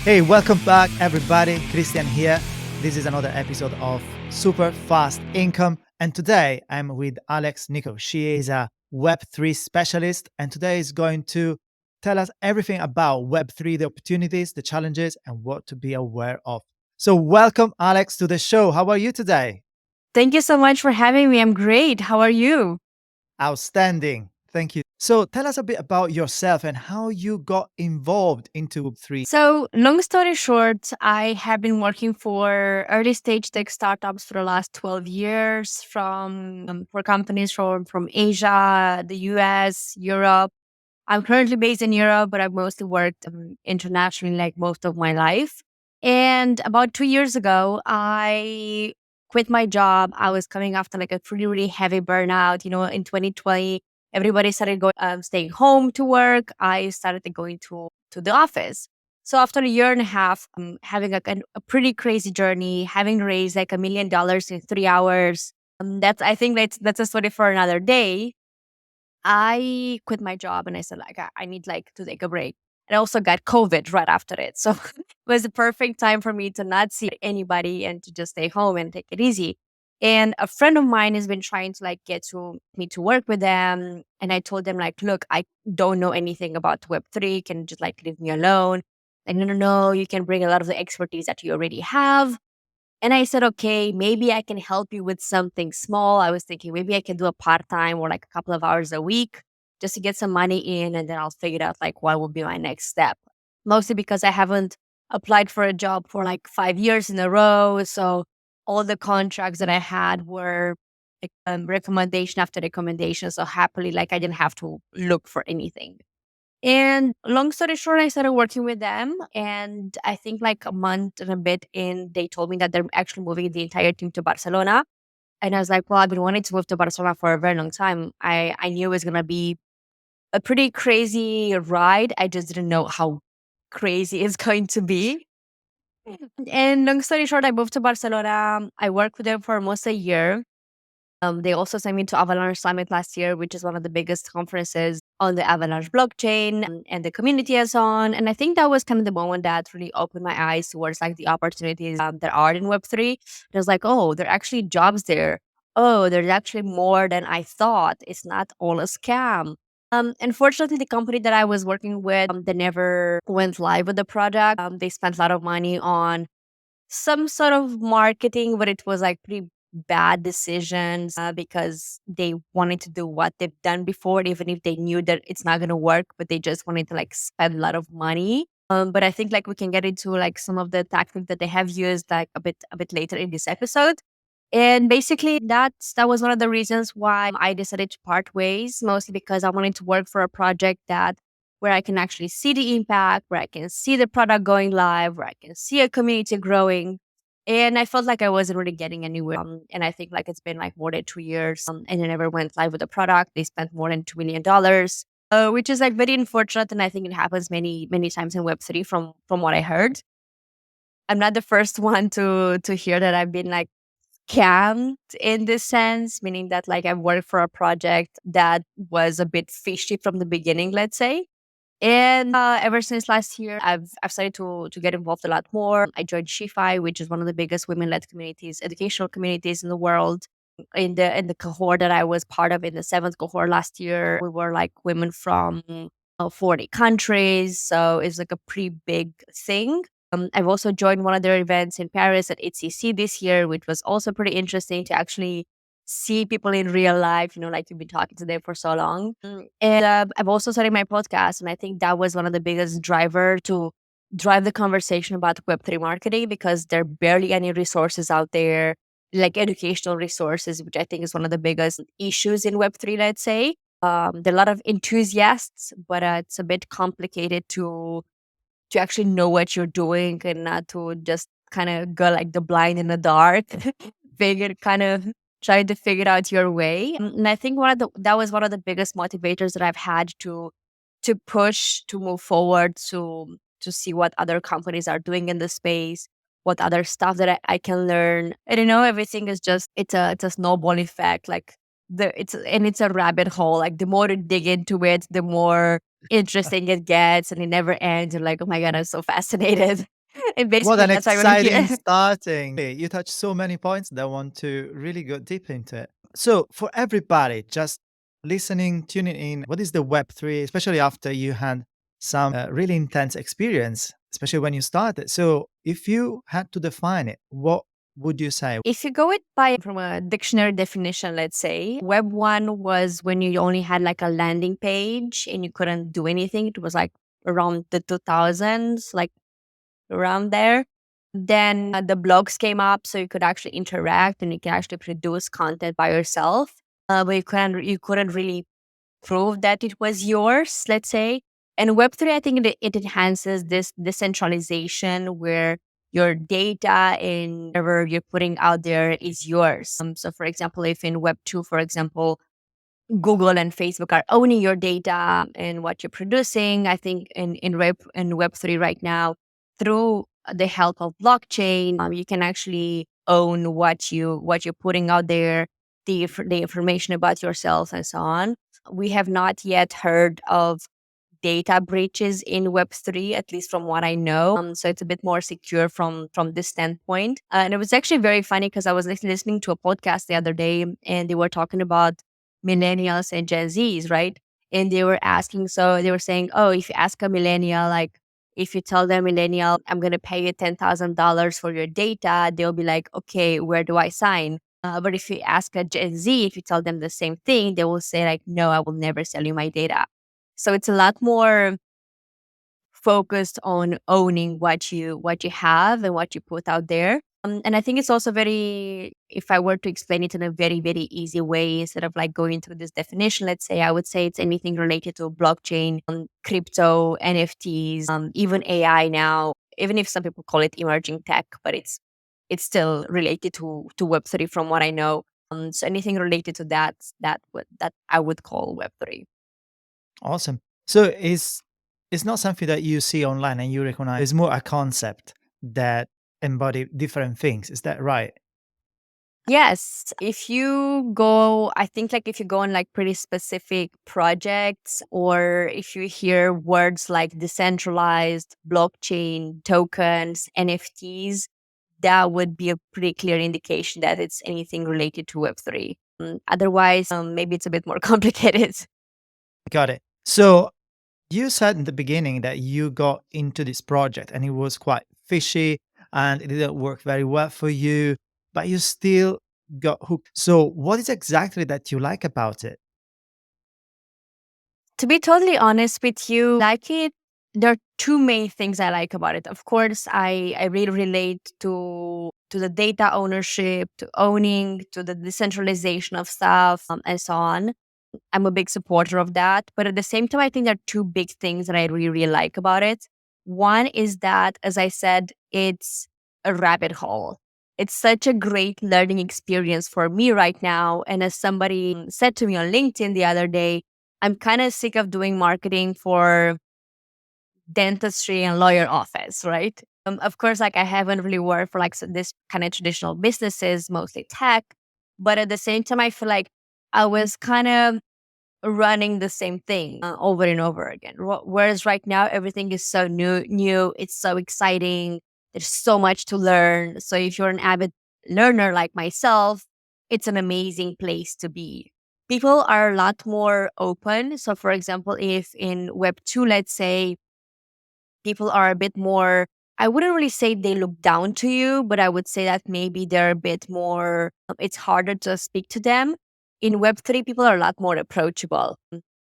Hey, welcome back, everybody. Christian here. This is another episode of Super Fast Income. And today I'm with Alex Nicorici. She is a Web3 specialist. And today is going to tell us everything about Web3, the opportunities, the challenges, and what to be aware of. So, welcome, Alex, to the show. How are you today? Thank you so much for having me. I'm great. How are you? Outstanding. Thank you. So, tell us a bit about yourself and how you got involved into Web3. So, long story short, I have been working for early stage tech startups for the last 12 years for companies from Asia, the US, Europe. I'm currently based in Europe, but I've mostly worked internationally like most of my life. And about 2 years ago, I quit my job. I was coming after like a pretty, really heavy burnout. In 2020, everybody started staying home to work. I started going to the office. So after a year and a half, having a pretty crazy journey, having raised like $1 million in 3 hours. I think that's a story for another day. I quit my job and I said like I need like to take a break. And I also got COVID right after it. So it was the perfect time for me to not see anybody and to just stay home and take it easy. And a friend of mine has been trying to like get to me to work with them. And I told them like, look, I don't know anything about Web3. Can you just like leave me alone? Like, no, you can bring a lot of the expertise that you already have. And I said, okay, maybe I can help you with something small. I was thinking maybe I can do a part time or like a couple of hours a week just to get some money in. And then I'll figure out like what will be my next step. Mostly because I haven't applied for a job for like 5 years in a row. So all the contracts that I had were like, recommendation after recommendation. So happily, like I didn't have to look for anything. And long story short, I started working with them. And I think like a month and a bit in, they told me that they're actually moving the entire team to Barcelona. And I was like, well, I've been wanting to move to Barcelona for a very long time. I knew it was going to be a pretty crazy ride. I just didn't know how crazy it's going to be. And long story short, I moved to Barcelona. I worked with them for almost a year. They also sent me to Avalanche Summit last year, which is one of the biggest conferences on the Avalanche blockchain and the community and so on. And I think that was kind of the moment that really opened my eyes towards like the opportunities there are in Web3. I was like, oh, there are actually jobs there. Oh, there's actually more than I thought. It's not all a scam. Unfortunately, the company that I was working with, they never went live with the product. They spent a lot of money on some sort of marketing, but it was like pretty bad decisions because they wanted to do what they've done before, even if they knew that it's not going to work, but they just wanted to like spend a lot of money. But I think like we can get into like some of the tactics that they have used like a bit later in this episode. And basically that was one of the reasons why I decided to part ways, mostly because I wanted to work for a project that where I can actually see the impact, where I can see the product going live, where I can see a community growing. And I felt like I wasn't really getting anywhere. And I think like it's been like more than 2 years and I never went live with the product. They spent more than $2 million, which is like very unfortunate. And I think it happens many, many times in Web3 from what I heard. I'm not the first one to hear that I've been like scammed in this sense, meaning that like I worked for a project that was a bit fishy from the beginning, let's say. And ever since last year, I've started to get involved a lot more. I joined SheFi, which is one of the biggest women-led communities, educational communities in the world. In the cohort that I was part of, in the seventh cohort last year, we were like women from 40 countries, so it's like a pretty big thing. I've also joined one of their events in Paris at HCC this year, which was also pretty interesting to actually see people in real life, like you've been talking to them for so long. And I've also started my podcast. And I think that was one of the biggest driver to drive the conversation about Web3 marketing because there are barely any resources out there, like educational resources, which I think is one of the biggest issues in Web3, let's say. There are a lot of enthusiasts, but it's a bit complicated to actually know what you're doing and not to just kind of go like the blind in the dark, figure kind of trying to figure out your way. And I think that was one of the biggest motivators that I've had to push to move forward to see what other companies are doing in the space, what other stuff that I can learn. And everything is just it's a snowball effect. Like it's a rabbit hole. Like the more you dig into it, the more interesting it gets and it never ends. You're like, oh my God, I'm so fascinated. And What basically, an that's why we're exciting here. starting. You touched so many points that I want to really go deep into it. So, for everybody just listening, tuning in, what is the Web3, especially after you had some really intense experience, especially when you started? So, if you had to define it, what would you say? If you go it by from a dictionary definition, let's say, Web 1 was when you only had like a landing page and you couldn't do anything. It was like around the 2000s, like around there. Then the blogs came up, so you could actually interact and you can actually produce content by yourself. But you couldn't really prove that it was yours, let's say. And Web3, I think it enhances this decentralization where your data and whatever you're putting out there is yours. So, for example, if in Web2, for example, Google and Facebook are owning your data and what you're producing, I think in Web3 right now, through the help of blockchain, you can actually own what you're putting out there, the information about yourself and so on. We have not yet heard of data breaches in Web3, at least from what I know. So it's a bit more secure from this standpoint. And it was actually very funny because I was listening to a podcast the other day, and they were talking about millennials and Gen Zs, right? And they were asking, so they were saying, oh, if you ask a millennial, like if you tell them millennial, I'm going to pay you $10,000 for your data, they'll be like, okay, where do I sign? But if you ask a Gen Z, if you tell them the same thing, they will say like, no, I will never sell you my data. So it's a lot more focused on owning what you have and what you put out there. And I think it's also very, if I were to explain it in a very, very easy way, instead of like going through this definition, let's say, I would say it's anything related to blockchain, crypto, NFTs, even AI now, even if some people call it emerging tech, but it's still related to Web3 from what I know. So anything related to that I would call Web3. Awesome. So, it's not something that you see online and you recognize, it's more a concept that embody different things. Is that right? Yes, if you go, I think like if you go on like pretty specific projects, or if you hear words like decentralized, blockchain, tokens, NFTs, that would be a pretty clear indication that it's anything related to Web3. Otherwise, maybe it's a bit more complicated. Got it. So, you said in the beginning that you got into this project and it was quite fishy and it didn't work very well for you, but you still got hooked. So, what is exactly that you like about it? To be totally honest with you, like it, there are two main things I like about it. Of course, I really relate to the data ownership, to owning, to the decentralization of stuff, and so on. I'm a big supporter of that. But at the same time, I think there are two big things that I really, really like about it. One is that, as I said, it's a rabbit hole. It's such a great learning experience for me right now. And as somebody said to me on LinkedIn the other day, I'm kind of sick of doing marketing for dentistry and lawyer office, right? Of course, like I haven't really worked for like this kind of traditional businesses, mostly tech. But at the same time, I feel like I was kind of running the same thing over and over again. Whereas right now, everything is so new. It's so exciting. There's so much to learn. So if you're an avid learner like myself, it's an amazing place to be. People are a lot more open. So, for example, if in Web 2, let's say, people are a bit more, I wouldn't really say they look down to you, but I would say that maybe they're a bit more, it's harder to speak to them. In Web3, people are a lot more approachable.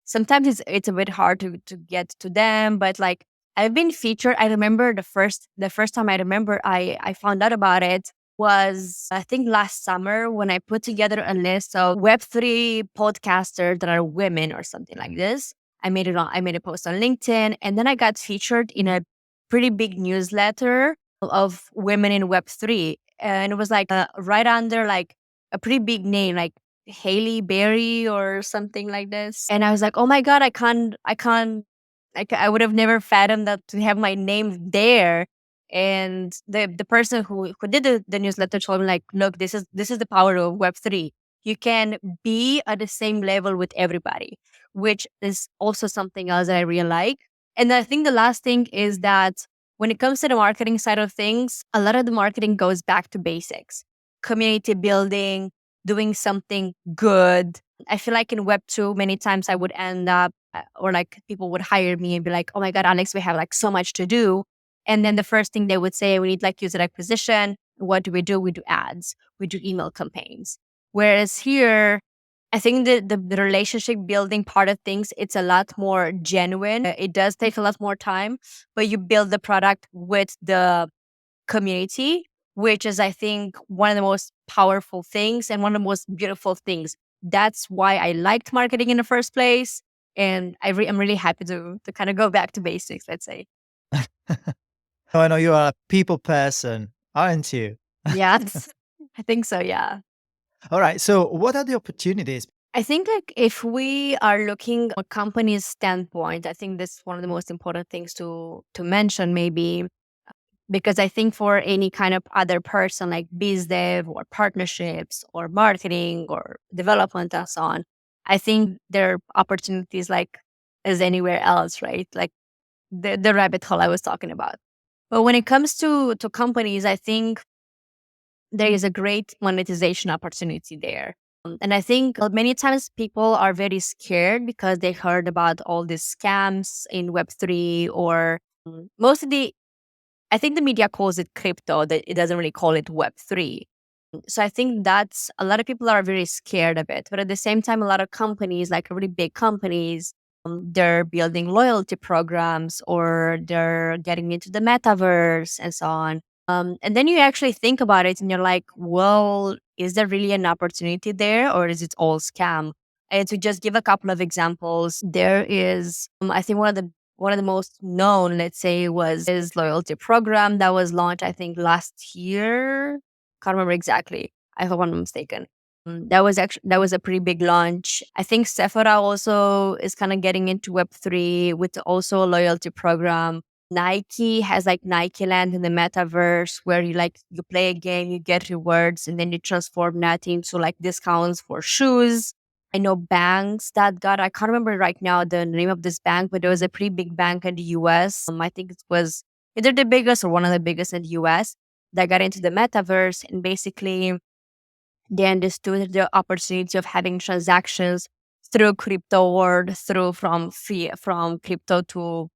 Sometimes it's a bit hard to get to them, but like I've been featured. I remember the first time I remember I found out about it was, I think, last summer when I put together a list of Web3 podcasters that are women or something like this. I made a post on LinkedIn, and then I got featured in a pretty big newsletter of women in Web3. And it was like right under like a pretty big name, like Haley Berry or something like this. And I was like, oh my God, I would have never fathomed that to have my name there. And the person who did the newsletter told me like, look, this is the power of Web3. You can be at the same level with everybody, which is also something else that I really like. And I think the last thing is that When it comes to the marketing side of things, a lot of the marketing goes back to basics, community building, doing something good. I feel like in Web2, many times I would end up, or like people would hire me and be like, oh my God, Alex, we have like so much to do. And then the first thing they would say, we need like user acquisition. What do? We do ads, we do email campaigns. Whereas here, I think the relationship building part of things, it's a lot more genuine. It does take a lot more time, but you build the product with the community, which is, I think, one of the most powerful things and one of the most beautiful things. That's why I liked marketing in the first place. And I'm really happy to kind of go back to basics, let's say. Oh, I know you are a people person, aren't you? Yes, I think so. Yeah. All right. So, what are the opportunities? I think like if we are looking a company's standpoint, I think that's one of the most important things to mention maybe, because I think for any kind of other person like biz dev or partnerships or marketing or development and so on, I think there are opportunities like as anywhere else, right? Like the rabbit hole I was talking about. But when it comes to companies, I think there is a great monetization opportunity there. And I think many times people are very scared because they heard about all these scams in Web3 or mostly, I think the media calls it crypto, that it doesn't really call it Web3. So I think that's a lot of people are very scared of it. But at the same time, a lot of companies, like really big companies, they're building loyalty programs or they're getting into the metaverse and so on. And then you actually think about it and you're like, well, is there really an opportunity there or is it all scam? And to just give a couple of examples, there is, I think one of the most known, let's say, was his loyalty program that was launched, I think, last year. Can't remember exactly. I hope I'm not mistaken. That was a pretty big launch. I think Sephora also is kind of getting into Web3 with also a loyalty program. Nike has like Nike Land in the metaverse where you play a game, you get rewards, and then you transform that into like discounts for shoes. I know banks that got, I can't remember right now the name of this bank, but there was a pretty big bank in the US. I think it was either the biggest or one of the biggest in the US that got into the metaverse and basically they understood the opportunity of having transactions through crypto or through from crypto to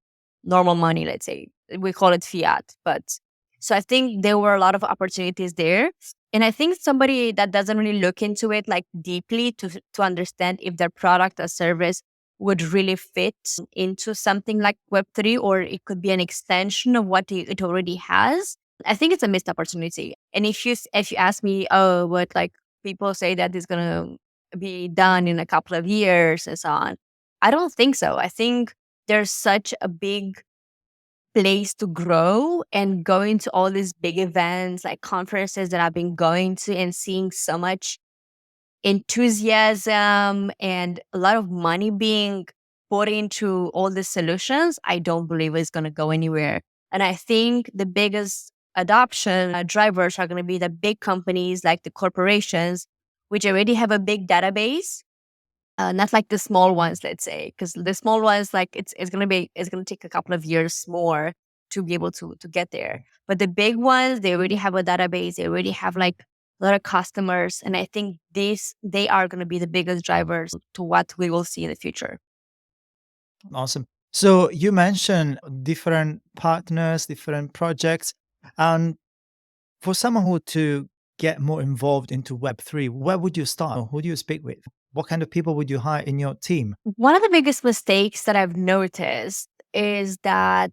normal money, let's say. We call it fiat. But so I think there were a lot of opportunities there. And I think somebody that doesn't really look into it like deeply to understand if their product or service would really fit into something like Web3 or it could be an extension of what it already has. I think it's a missed opportunity. And if you ask me, oh, what like people say that it's gonna be done in a couple of years and so on, I don't think so. I think there's such a big place to grow and going to all these big events like conferences that I've been going to and seeing so much enthusiasm and a lot of money being put into all the solutions. I don't believe it's going to go anywhere. And I think the biggest adoption drivers are going to be the big companies like the corporations, which already have a big database, not like the small ones, let's say, because the small ones, like it's gonna take a couple of years more to be able to get there. But the big ones, they already have a database, they already have like a lot of customers, and I think they are gonna be the biggest drivers to what we will see in the future. Awesome. So, you mentioned different partners, different projects. And for someone who to get more involved into Web3, where would you start? Who do you speak with? What kind of people would you hire in your team? One of the biggest mistakes that I've noticed is that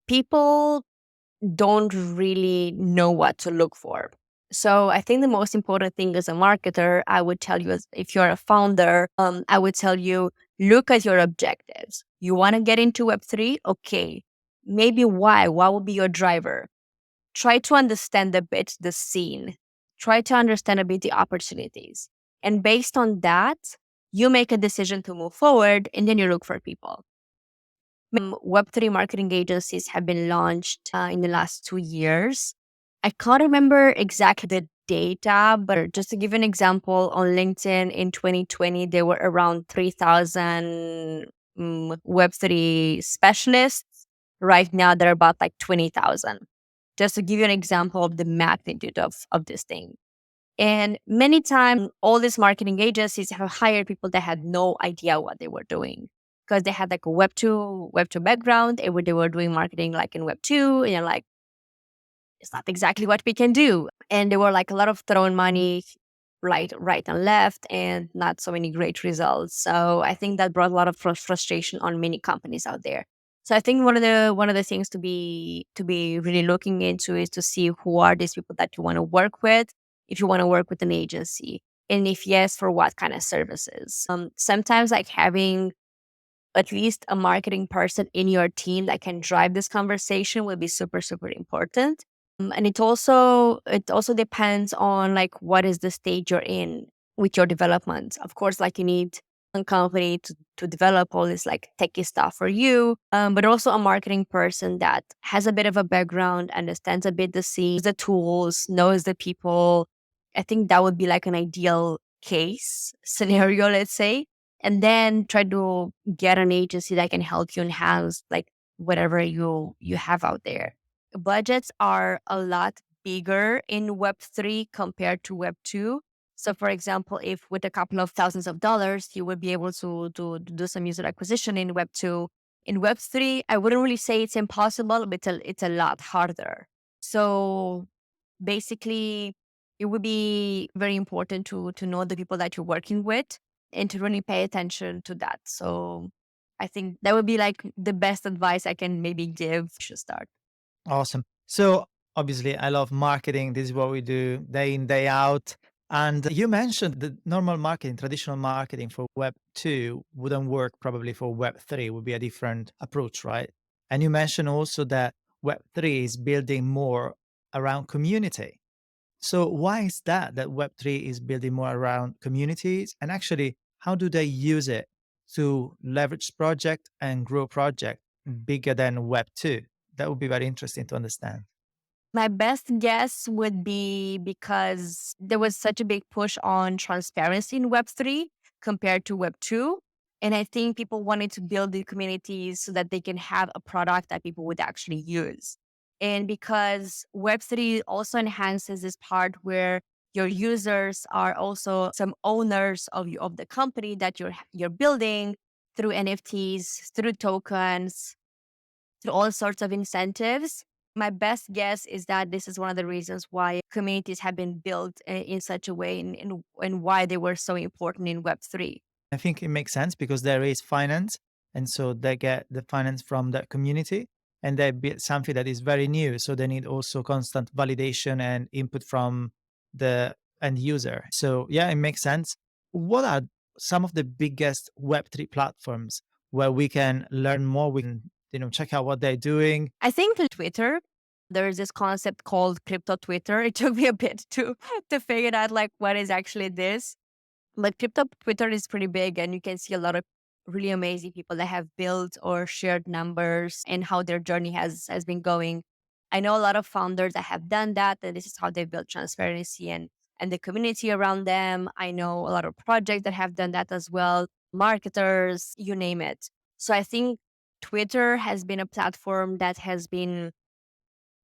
people don't really know what to look for. So I think the most important thing as a marketer, I would tell you, if you're a founder, I would tell you, look at your objectives. You want to get into Web3? Okay. Maybe why? What would be your driver? Try to understand a bit the scene. Try to understand a bit the opportunities. And based on that, you make a decision to move forward and then you look for people. Web3 marketing agencies have been launched in the last 2 years. I can't remember exactly the data, but just to give an example, on LinkedIn in 2020, there were around 3,000 Web3 specialists. Right now, they're about like 20,000. Just to give you an example of the magnitude of this thing. And many times, all these marketing agencies have hired people that had no idea what they were doing because they had like a Web2 background. They were doing marketing like in Web2, and you're like, it's not exactly what we can do. And there were like a lot of thrown money right and left, and not so many great results. So I think that brought a lot of frustration on many companies out there. So I think one of the things to be really looking into is to see who are these people that you want to work with, if you want to work with an agency, and if yes, for what kind of services. Sometimes like having at least a marketing person in your team that can drive this conversation will be super super important. And it also depends on like what is the stage you're in with your development. Of course, like you need a company to develop all this like techie stuff for you, but also a marketing person that has a bit of a background, understands a bit the scene, the tools, knows the people. I think that would be like an ideal case scenario, let's say. And then try to get an agency that can help you enhance like whatever you have out there. Budgets are a lot bigger in Web3 compared to Web2. So, for example, if with a couple of thousands of dollars, you would be able to do some user acquisition in Web2. In Web3, I wouldn't really say it's impossible, but it's a lot harder. So, basically, it would be very important to know the people that you're working with and to really pay attention to that. So, I think that would be like the best advice I can maybe give. Should start. Awesome. So obviously, I love marketing. This is what we do day in, day out. And you mentioned the normal marketing, traditional marketing for Web 2 wouldn't work probably for Web 3, would be a different approach, right? And you mentioned also that Web 3 is building more around community. So why is that Web 3 is building more around communities? And actually, how do they use it to leverage project and grow project bigger than Web 2? That would be very interesting to understand. My best guess would be because there was such a big push on transparency in Web3 compared to Web2. And I think people wanted to build the communities so that they can have a product that people would actually use. And because Web3 also enhances this part where your users are also some owners of the company that you're building through NFTs, through tokens, through all sorts of incentives. My best guess is that this is one of the reasons why communities have been built in such a way, and why they were so important in Web3. I think it makes sense because there is finance. And so they get the finance from the community and they build something that is very new. So they need also constant validation and input from the end user. So yeah, it makes sense. What are some of the biggest Web3 platforms where we can learn more? We can, check out what they're doing. I think Twitter, there's this concept called crypto Twitter. It took me a bit to figure out like what is actually this. But crypto Twitter is pretty big, and you can see a lot of really amazing people that have built or shared numbers and how their journey has been going. I know a lot of founders that have done that, and this is how they built transparency and the community around them. I know a lot of projects that have done that as well, marketers, you name it. So I think Twitter has been a platform that has been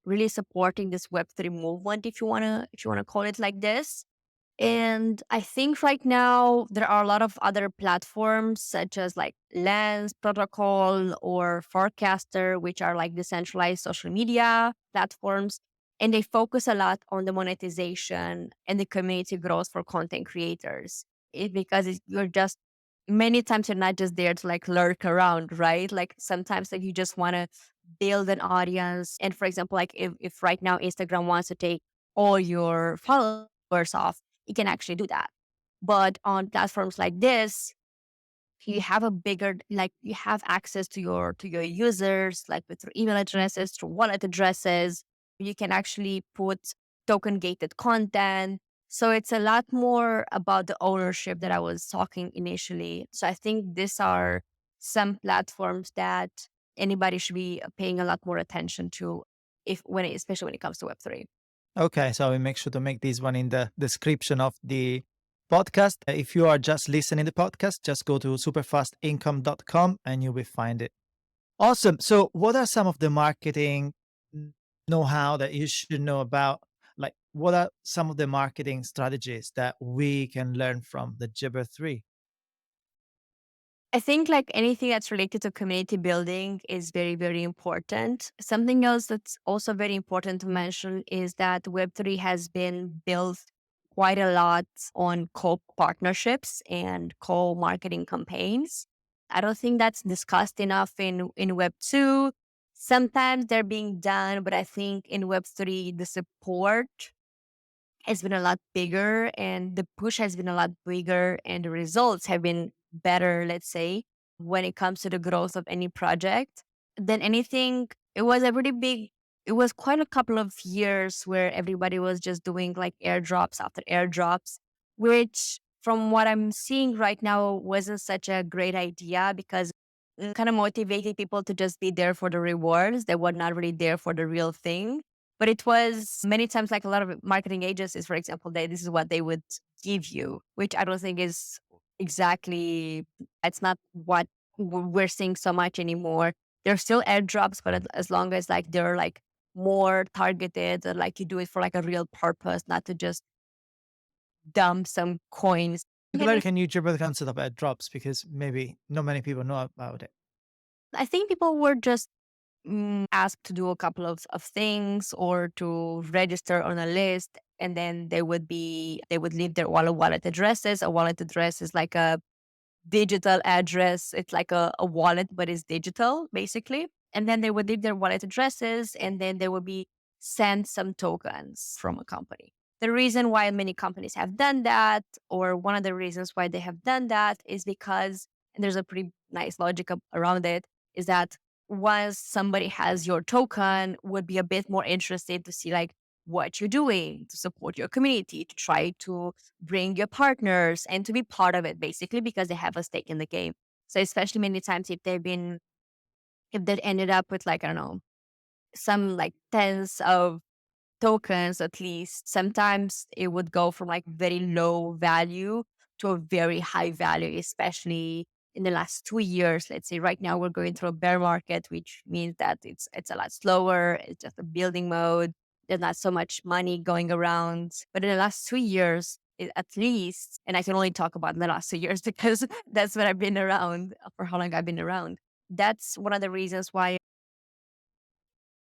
really supporting this Web3 movement, if you wanna call it like this. And I think right now there are a lot of other platforms such as like Lens Protocol or Forecaster, which are like decentralized social media platforms. And they focus a lot on the monetization and the community growth for content creators. You're just many times you're not just there to like lurk around, right? Like sometimes like you just want to build an audience. And for example, like if right now Instagram wants to take all your followers off, you can actually do that. But on platforms like this, you have a bigger, like you have access to your users, like with their email addresses, through wallet addresses. You can actually put token gated content. So it's a lot more about the ownership that I was talking initially. So I think these are some platforms that anybody should be paying a lot more attention to, especially when it comes to Web3. Okay, so I will make sure to make this one in the description of the podcast. If you are just listening to the podcast, just go to superfastincome.com and you will find it. Awesome. So, what are some of the marketing know-how that you should know about? Like, what are some of the marketing strategies that we can learn from the Gibber 3? I think like anything that's related to community building is very, very important. Something else that's also very important to mention is that Web3 has been built quite a lot on co-partnerships and co-marketing campaigns. I don't think that's discussed enough in Web2. Sometimes they're being done, but I think in Web3, the support has been a lot bigger and the push has been a lot bigger and the results have been better, let's say, when it comes to the growth of any project than anything. It was a really big, it was quite a couple of years where everybody was just doing like airdrops after airdrops, which from what I'm seeing right now wasn't such a great idea because it kind of motivated people to just be there for the rewards. They were not really there for the real thing. But it was many times like a lot of marketing agencies, for example, this is what they would give you, which I don't think is exactly, it's not what we're seeing so much anymore. There's still airdrops, but as long as like they're like more targeted or like you do it for like a real purpose, not to just dump some coins. Particularly, can you Gibber the concept of drops because maybe not many people know about it. I think people were just asked to do a couple of things or to register on a list, and then they would leave their wallet addresses. A wallet address is like a digital address. It's like a wallet, but it's digital basically. And then they would leave their wallet addresses, and then they would be sent some tokens from a company. The reason why many companies have done that, or one of the reasons why they have done that, is because, and there's a pretty nice logic around it, is that once somebody has your token, would be a bit more interested to see like what you're doing to support your community, to try to bring your partners and to be part of it basically because they have a stake in the game. So especially many times if they ended up with like, I don't know, some like tens of tokens at least, sometimes it would go from like very low value to a very high value, especially in the last 2 years. Let's say right now we're going through a bear market, which means that it's a lot slower. It's just a building mode. There's not so much money going around. But in the last 2 years, at least, and I can only talk about the last 2 years because that's what I've been around for how long I've been around. That's one of the reasons why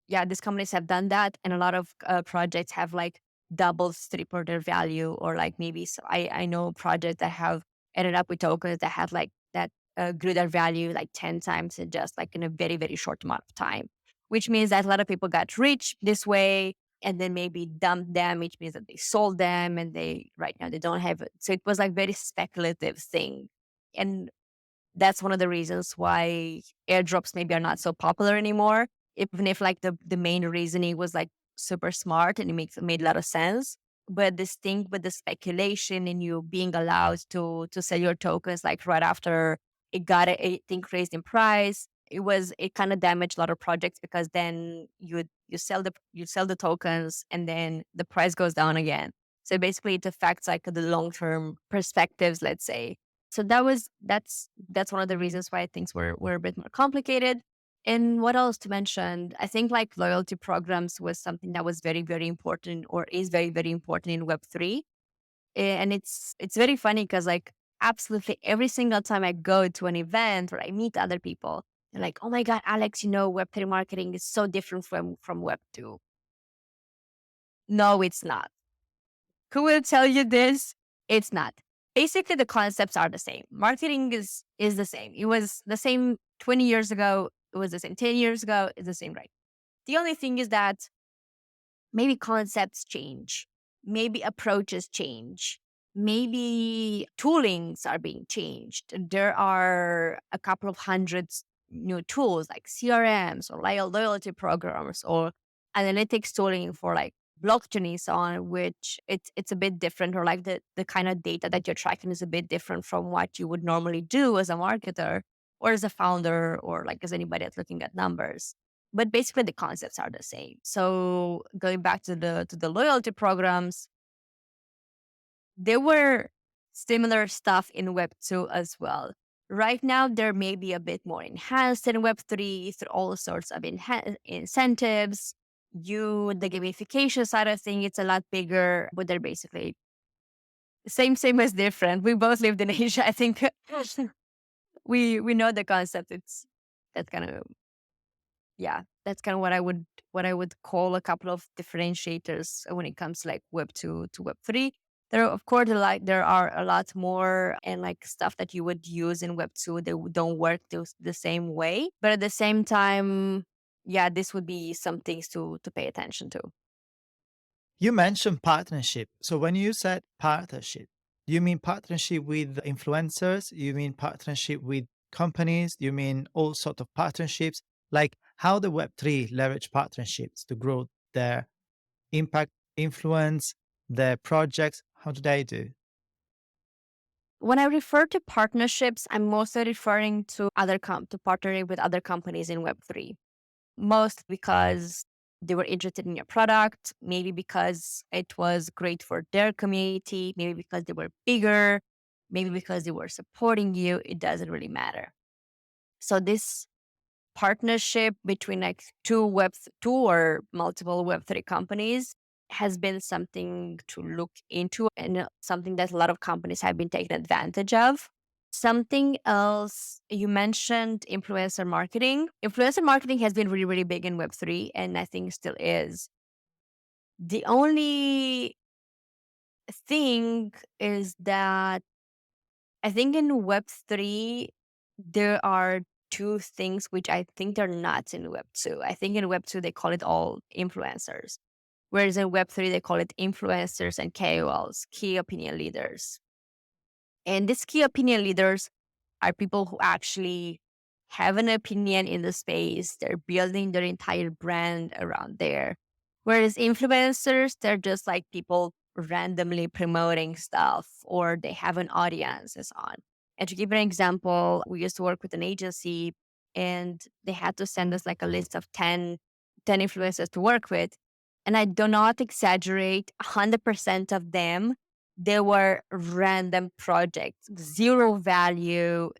yeah, these companies have done that, and a lot of projects have like doubled, tripled their value, or like maybe I know projects that have ended up with tokens that had like that grew their value like 10 times in just like in a very very short amount of time, which means that a lot of people got rich this way, and then maybe dumped them, which means that they sold them, and they right now they don't have it. So it was like very speculative thing, and that's one of the reasons why airdrops maybe are not so popular anymore. Even if like the main reasoning was like super smart and it made a lot of sense. But this thing with the speculation and you being allowed to sell your tokens like right after it increased in price, it kind of damaged a lot of projects because then you sell the tokens and then the price goes down again. So basically it affects like the long term perspectives, let's say. So that's one of the reasons why things were a bit more complicated. And what else to mention? I think like loyalty programs was something that was very, very important or is very, very important in Web3. And it's very funny because like absolutely every single time I go to an event or I meet other people, they're like, oh my God, Alex, Web3 marketing is so different from Web2. No, it's not. Who will tell you this? It's not. Basically, the concepts are the same. Marketing is the same. It was the same 20 years ago. It was the same 10 years ago. It's the same right. The only thing is that maybe concepts change, maybe approaches change, maybe toolings are being changed. There are a couple of hundreds new tools like CRMs or loyalty programs or analytics tooling for like blockchain and so on, which it's a bit different, or like the kind of data that you're tracking is a bit different from what you would normally do as a marketer or as a founder or like as anybody that's looking at numbers, but basically the concepts are the same. So going back to the loyalty programs, there were similar stuff in Web 2 as well. Right now, there may be a bit more enhanced in Web3 through all sorts of incentives. The gamification side of things, it's a lot bigger, but they're basically same as different. We both lived in Asia. I think we know the concept. That's kind of that's kind of what I would call a couple of differentiators when it comes to like Web 2 to Web 3. There are, of course, there are a lot more and like stuff that you would use in Web 2 that don't work the same way. But at the same time, this would be some things to pay attention to. You mentioned partnership. So when you said partnership, do you mean partnership with influencers? You mean partnership with companies? You mean all sort of partnerships? Like how the Web3 leverage partnerships to grow their impact, influence, their projects? How do they do? When I refer to partnerships, I'm mostly referring to to partnering with other companies in Web 3. Most because they were interested in your product, maybe because it was great for their community, maybe because they were bigger, maybe because they were supporting you. It doesn't really matter. So this partnership between like two or multiple Web 3 companies has been something to look into and something that a lot of companies have been taking advantage of. Something else, you mentioned influencer marketing. Influencer marketing has been really, really big in Web 3, and I think still is. The only thing is that I think in Web 3, there are two things which I think they're not in Web 2. I think in Web 2, they call it all influencers, whereas in Web 3, they call it influencers and KOLs, key opinion leaders. And these key opinion leaders are people who actually have an opinion in the space. They're building their entire brand around there. Whereas influencers, they're just like people randomly promoting stuff or they have an audience and so on. And to give an example, we used to work with an agency and they had to send us like a list of 10 influencers to work with. And I do not exaggerate, 100% of them, they were random projects, zero value.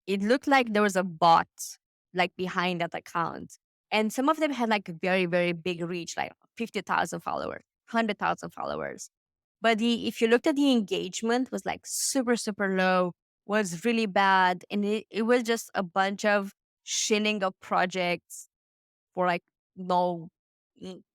It looked like there was a bot like behind that account. And some of them had like a very, very big reach, like 50,000 followers, 100,000 followers. But if you looked at the engagement was like super, super low, was really bad. And it was just a bunch of shilling of projects for like no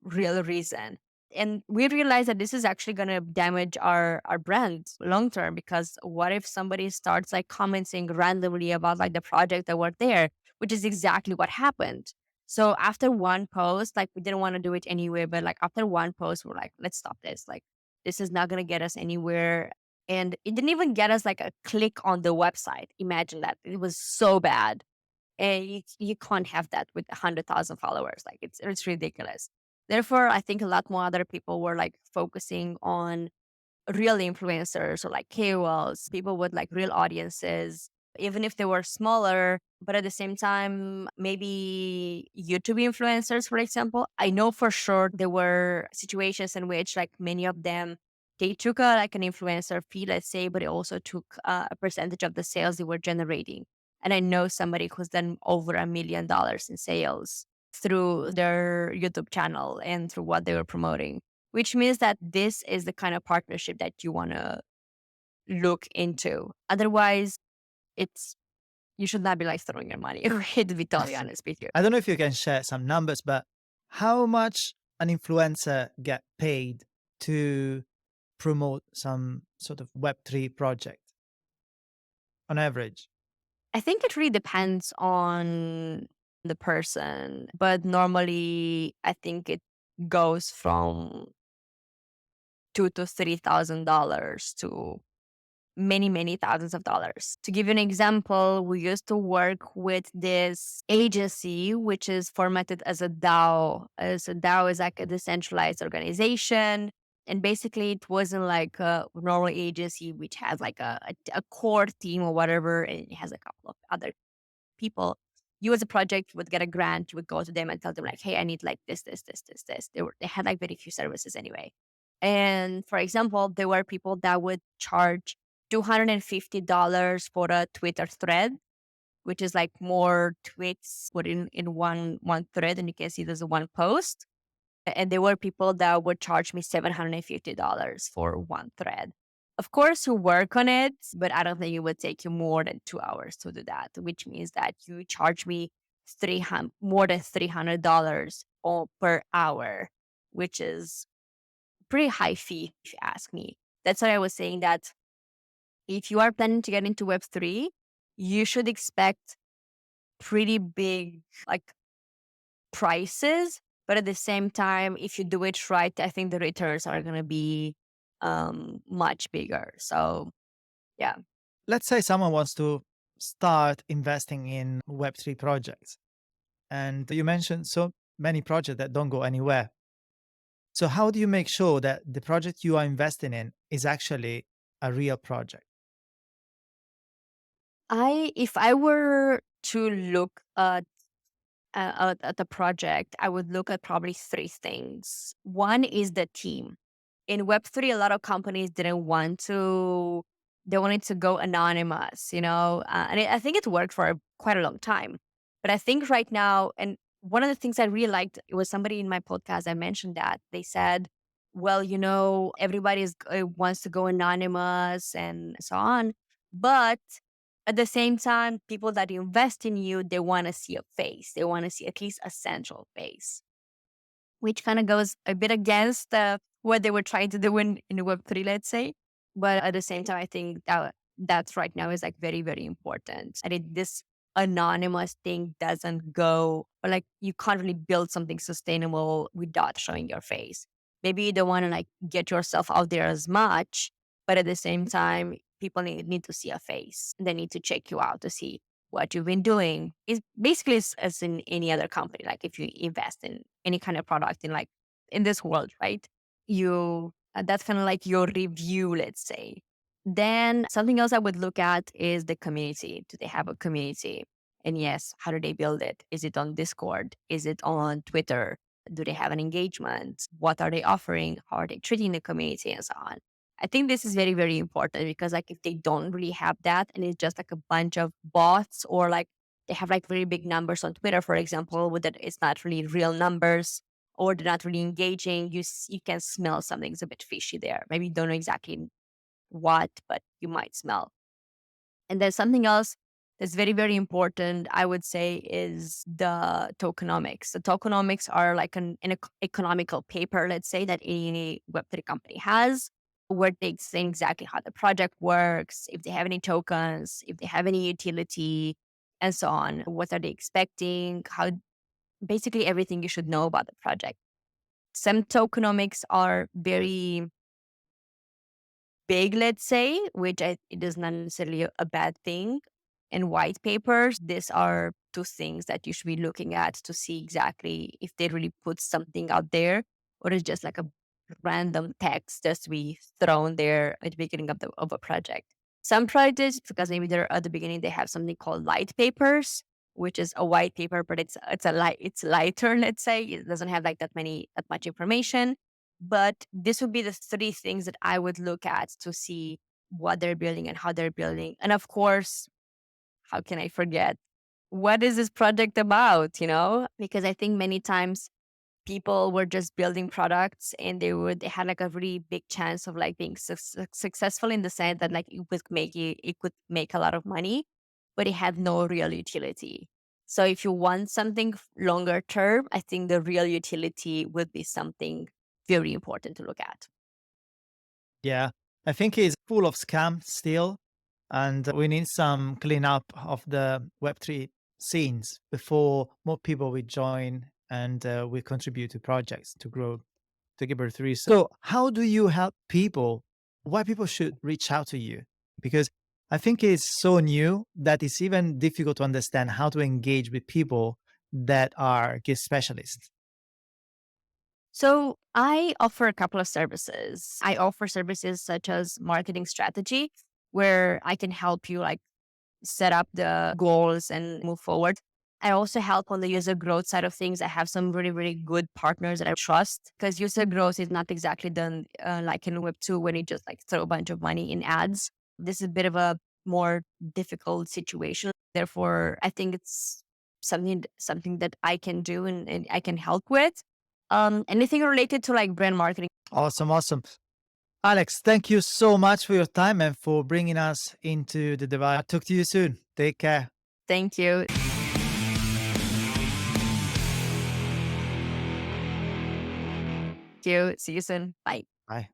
real reason. And we realized that this is actually going to damage our brand long term, because what if somebody starts like commenting randomly about like the project that were there, which is exactly what happened. So after one post, like we didn't want to do it anyway, but like after one post, we're like, let's stop this. Like this is not going to get us anywhere. And it didn't even get us like a click on the website. Imagine that. It was so bad. And you can't have that with 100,000 followers. Like it's ridiculous. Therefore, I think a lot more other people were like focusing on real influencers or like KOLs, people with like real audiences, even if they were smaller. But at the same time, maybe YouTube influencers, for example, I know for sure there were situations in which like many of them, they took like an influencer fee, let's say, but it also took a percentage of the sales they were generating. And I know somebody who's done over $1 million in sales through their YouTube channel and through what they were promoting, which means that this is the kind of partnership that you want to look into. Otherwise, it's you should not be like throwing your money away, to be totally honest with you. I don't know if you can share some numbers, but how much an influencer get paid to promote some sort of Web3 project on average? I think it really depends on the person, but normally I think it goes from $2,000 to $3,000 to many thousands of dollars. To give you an example, we used to work with this agency, which is formatted as a DAO. As a DAO is like a decentralized organization. And basically, it wasn't like a normal agency, which has like a core team or whatever, and it has a couple of other people. You as a project would get a grant, you would go to them and tell them like, hey, I need like this. They had like very few services anyway. And for example, there were people that would charge $250 for a Twitter thread. which is like more tweets put in one thread, and you can see there's a one post. And there were people that would charge me $750 for one thread. Of course, you work on it, but I don't think it would take you more than 2 hours to do that, which means that you charge me 300 more than $300 per hour, which is pretty high fee if you ask me. That's why I was saying that if you are planning to get into Web3, you should expect pretty big like prices. But at the same time, if you do it right, I think the returns are going to be much bigger. So, yeah. Let's say someone wants to start investing in Web3 projects. And you mentioned so many projects that don't go anywhere. So, how do you make sure that the project you are investing in is actually a real project? If I were to look at the project, I would look at probably three things. One is the team. In Web3, a lot of companies they wanted to go anonymous, and I think it worked for quite a long time. But I think right now, and one of the things I really liked, it was somebody in my podcast, I mentioned that they said, well, everybody wants to go anonymous and so on. But at the same time, people that invest in you, they want to see a face. They want to see at least a central face, which kind of goes a bit against what they were trying to do in Web3, let's say. But at the same time, I think that's right now is like very, very important. And this anonymous thing doesn't go, or like you can't really build something sustainable without showing your face. Maybe you don't want to like get yourself out there as much, but at the same time, people need to see a face. They need to check you out to see what you've been doing. Is basically as in any other company. Like if you invest in any kind of product in this world, right? You That's kind of like your review, let's say. Then something else I would look at is the community. Do they have a community? And yes, how do they build it? Is it on Discord? Is it on Twitter? Do they have an engagement? What are they offering? How are they treating the community and so on? I think this is very, very important because like if they don't really have that and it's just like a bunch of bots or like they have like very big numbers on Twitter, for example, with that it's not really real numbers or they're not really engaging, you can smell something's a bit fishy there. Maybe you don't know exactly what, but you might smell. And there's something else that's very, very important, I would say, is the tokenomics. The tokenomics are like an economical paper, let's say, that any Web3 company has, where they explain exactly how the project works, if they have any tokens, if they have any utility, and so on. What are they expecting? How basically everything you should know about the project. Some tokenomics are very big, let's say, it is not necessarily a bad thing. And white papers, these are two things that you should be looking at to see exactly if they really put something out there or it's just like a random text just to be thrown there at the beginning of a project. Some projects, because maybe they're at the beginning, they have something called light papers, which is a white paper, but it's lighter, let's say. It doesn't have like that much information. But this would be the three things that I would look at to see what they're building and how they're building. And of course, how can I forget? What is this project about? Because I think many times people were just building products and they had like a really big chance of like being successful in the sense that like it could make a lot of money, but it had no real utility. So if you want something longer term, I think the real utility would be something very important to look at. Yeah, I think it's full of scam still, and we need some cleanup of the Web3 scenes before more people will join and we contribute to projects to grow together through. So, how do you help people? Why people should reach out to you? Because I think it's so new that it's even difficult to understand how to engage with people that are gift specialists. So I offer a couple of services. I offer services such as marketing strategy, where I can help you like set up the goals and move forward. I also help on the user growth side of things. I have some really, really good partners that I trust because user growth is not exactly done like in Web2 when you just like throw a bunch of money in ads. This is a bit of a more difficult situation. Therefore, I think it's something that I can do and I can help with. Anything related to like brand marketing. Awesome, awesome. Alex, thank you so much for your time and for bringing us into the divide. I'll talk to you soon. Take care. Thank you. See you soon. Bye. Bye.